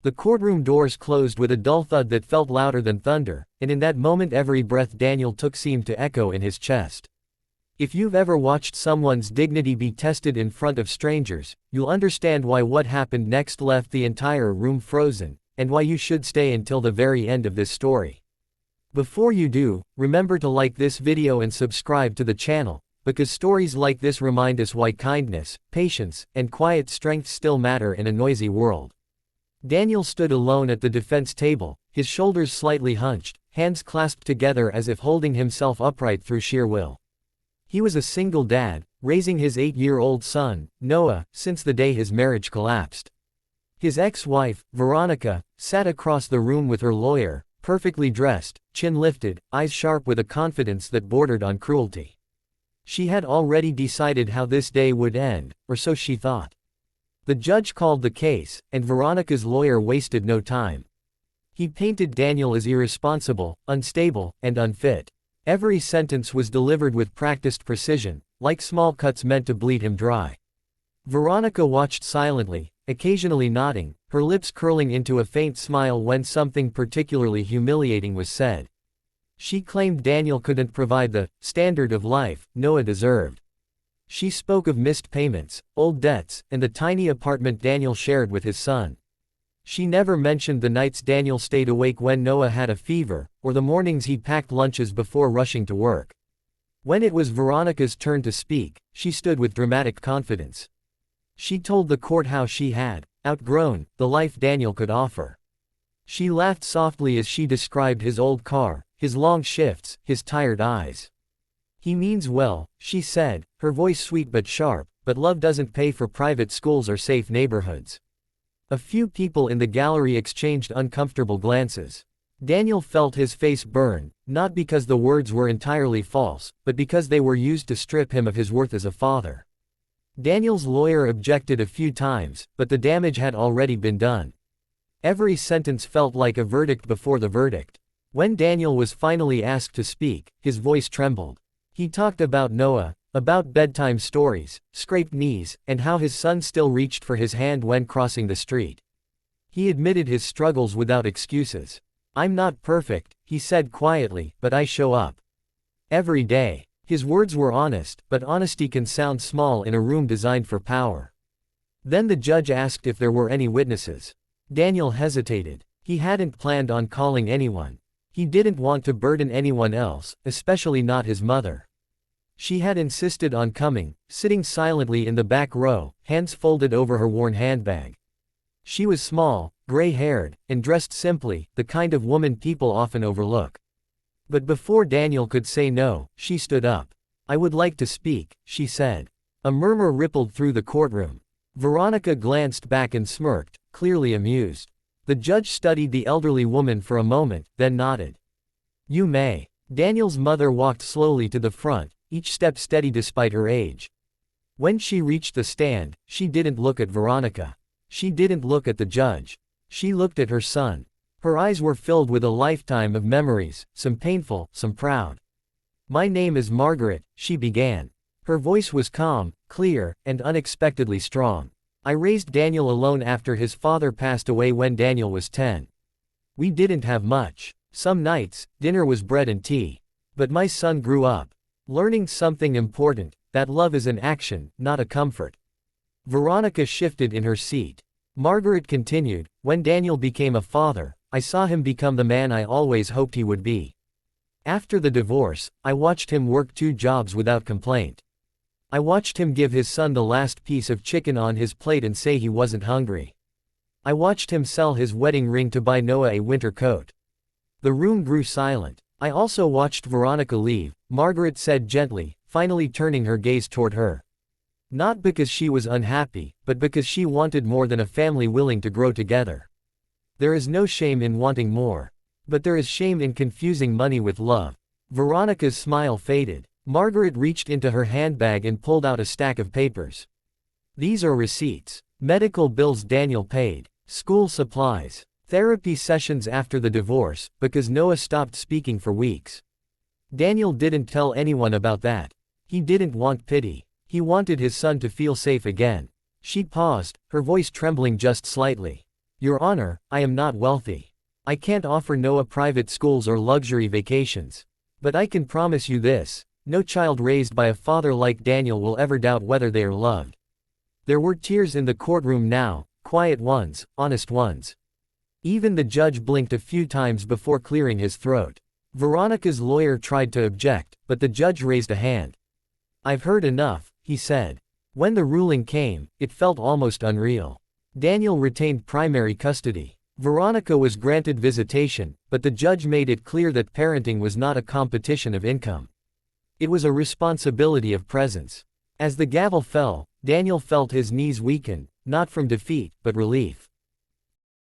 The courtroom doors closed with a dull thud that felt louder than thunder, and in that moment every breath Daniel took seemed to echo in his chest. If you've ever watched someone's dignity be tested in front of strangers, you'll understand why what happened next left the entire room frozen, and why you should stay until the very end of this story. Before you do, remember to like this video and subscribe to the channel, because stories like this remind us why kindness, patience, and quiet strength still matter in a noisy world. Daniel stood alone at the defense table, his shoulders slightly hunched, hands clasped together as if holding himself upright through sheer will. He was a single dad, raising his 8-year-old son, Noah, since the day his marriage collapsed. His ex-wife, Veronica, sat across the room with her lawyer, perfectly dressed, chin lifted, eyes sharp with a confidence that bordered on cruelty. She had already decided how this day would end, or so she thought. The judge called the case, and Veronica's lawyer wasted no time. He painted Daniel as irresponsible, unstable, and unfit. Every sentence was delivered with practiced precision, like small cuts meant to bleed him dry. Veronica watched silently, occasionally nodding, her lips curling into a faint smile when something particularly humiliating was said. She claimed Daniel couldn't provide the standard of life Noah deserved. She spoke of missed payments, old debts, and the tiny apartment Daniel shared with his son. She never mentioned the nights Daniel stayed awake when Noah had a fever, or the mornings he packed lunches before rushing to work. When it was Veronica's turn to speak, she stood with dramatic confidence. She told the court how she had outgrown the life Daniel could offer. She laughed softly as she described his old car, his long shifts, his tired eyes. "He means well," she said, her voice sweet but sharp, "but love doesn't pay for private schools or safe neighborhoods." A few people in the gallery exchanged uncomfortable glances. Daniel felt his face burn, not because the words were entirely false, but because they were used to strip him of his worth as a father. Daniel's lawyer objected a few times, but the damage had already been done. Every sentence felt like a verdict before the verdict. When Daniel was finally asked to speak, his voice trembled. He talked about Noah, about bedtime stories, scraped knees, and how his son still reached for his hand when crossing the street. He admitted his struggles without excuses. "I'm not perfect," he said quietly, "but I show up every day." His words were honest, but honesty can sound small in a room designed for power. Then the judge asked if there were any witnesses. Daniel hesitated. He hadn't planned on calling anyone. He didn't want to burden anyone else, especially not his mother. She had insisted on coming, sitting silently in the back row, hands folded over her worn handbag. She was small, gray-haired, and dressed simply, the kind of woman people often overlook. But before Daniel could say no, she stood up. "I would like to speak," she said. A murmur rippled through the courtroom. Veronica glanced back and smirked, clearly amused. The judge studied the elderly woman for a moment, then nodded. "You may." Daniel's mother walked slowly to the front, each step steady despite her age. When she reached the stand, she didn't look at Veronica. She didn't look at the judge. She looked at her son. Her eyes were filled with a lifetime of memories, some painful, some proud. "My name is Margaret," she began. Her voice was calm, clear, and unexpectedly strong. "I raised Daniel alone after his father passed away when Daniel was 10. We didn't have much. Some nights, dinner was bread and tea. But my son grew up learning something important, that love is an action, not a comfort." Veronica shifted in her seat. Margaret continued, "When Daniel became a father, I saw him become the man I always hoped he would be. After the divorce, I watched him work 2 jobs without complaint. I watched him give his son the last piece of chicken on his plate and say he wasn't hungry. I watched him sell his wedding ring to buy Noah a winter coat." The room grew silent. "I also watched Veronica leave," Margaret said gently, finally turning her gaze toward her. Not because she was unhappy, but because she wanted more than a family willing to grow together. There is no shame in wanting more. But there is shame in confusing money with love. Veronica's smile faded. Margaret reached into her handbag and pulled out a stack of papers. "These are receipts. Medical bills Daniel paid. School supplies. Therapy sessions after the divorce, because Noah stopped speaking for weeks. Daniel didn't tell anyone about that. He didn't want pity. He wanted his son to feel safe again." She paused, her voice trembling just slightly. Your Honor, I am not wealthy. I can't offer no private schools or luxury vacations. But I can promise you this, no child raised by a father like Daniel will ever doubt whether they are loved. There were tears in the courtroom now, quiet ones, honest ones. Even the judge blinked a few times before clearing his throat. Veronica's lawyer tried to object, but the judge raised a hand. I've heard enough, he said. When the ruling came, it felt almost unreal. Daniel retained primary custody. Veronica was granted visitation, but the judge made it clear that parenting was not a competition of income. It was a responsibility of presence. As the gavel fell, Daniel felt his knees weaken, not from defeat, but relief.